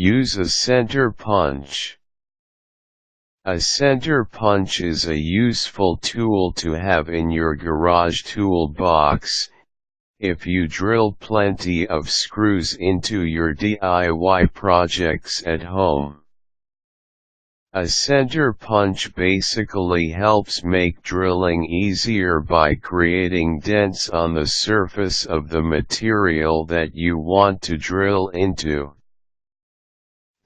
Use a center punch. A center punch is a useful tool to have in your garage toolbox if you drill plenty of screws into your DIY projects at home. A center punch basically helps make drilling easier by creating dents on the surface of the material that you want to drill into.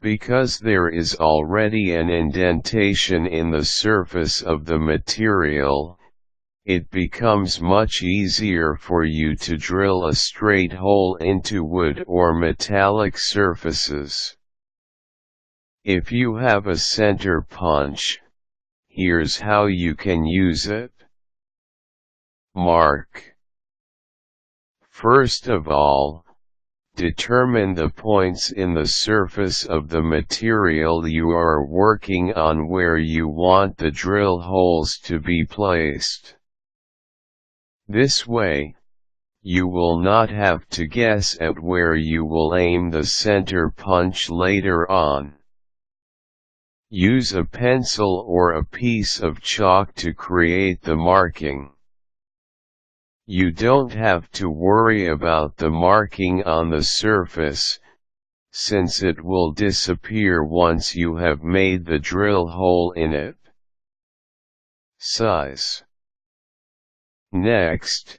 Because there is already an indentation in the surface of the material, it becomes much easier for you to drill a straight hole into wood or metallic surfaces. If you have a center punch, here's how you can use it. Mark. First of all, determine the points in the surface of the material you are working on where you want the drill holes to be placed. This way, you will not have to guess at where you will aim the center punch later on. Use a pencil or a piece of chalk to create the marking. You don't have to worry about the marking on the surface, since it will disappear once you have made the drill hole in it. Size. Next,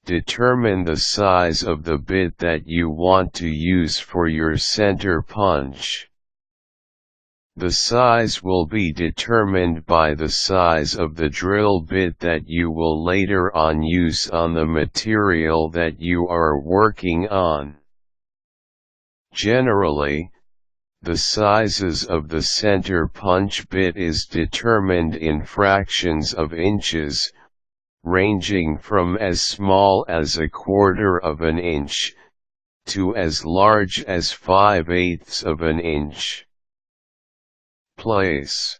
determine the size of the bit that you want to use for your center punch. The size will be determined by the size of the drill bit that you will later on use on the material that you are working on. Generally, the sizes of the center punch bit is determined in fractions of inches, ranging from as small as 1/4 of an inch, to as large as 5/8 of an inch. Place.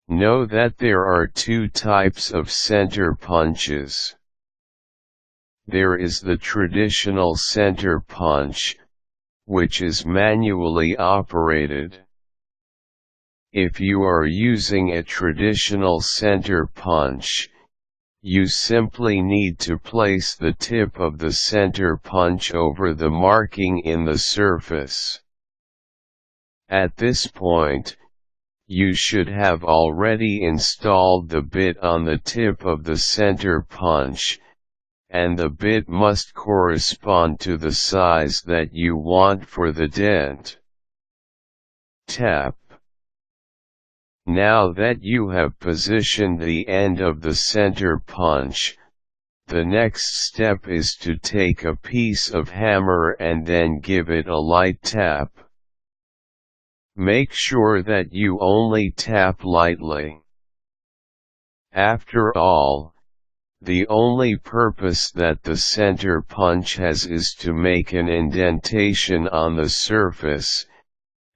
Know that there are two types of center punches. There is the traditional center punch, which is manually operated. If you are using a traditional center punch, you simply need to place the tip of the center punch over the marking in the surface. At this point, you should have already installed the bit on the tip of the center punch, and the bit must correspond to the size that you want for the dent. Tap. Now that you have positioned the end of the center punch, the next step is to take a piece of hammer and then give it a light tap. Make sure that you only tap lightly. After all, the only purpose that the center punch has is to make an indentation on the surface,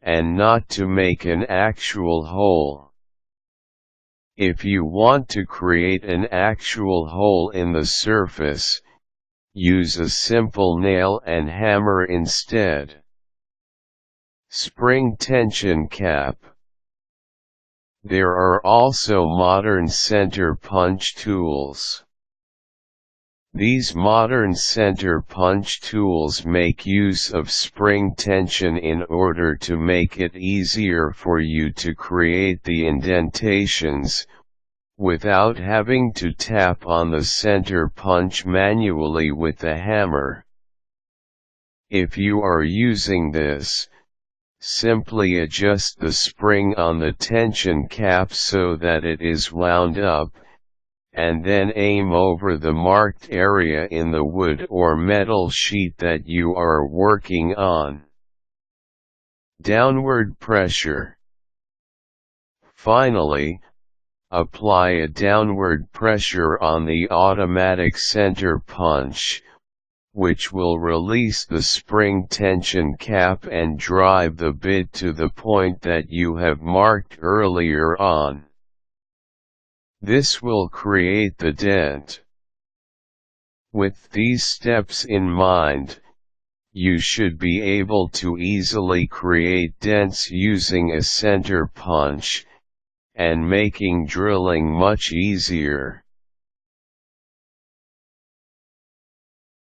and not to make an actual hole. If you want to create an actual hole in the surface, use a simple nail and hammer instead. Spring tension cap. There are also modern center punch tools. These modern center punch tools make use of spring tension in order to make it easier for you to create the indentations, without having to tap on the center punch manually with the hammer. If you are using this, simply adjust the spring on the tension cap so that it is wound up, and then aim over the marked area in the wood or metal sheet that you are working on. Downward pressure. Finally, apply a downward pressure on the automatic center punch, which will release the spring tension cap and drive the bit to the point that you have marked earlier on. This will create the dent. With these steps in mind, You should be able to easily create dents using a center punch, and making drilling much easier.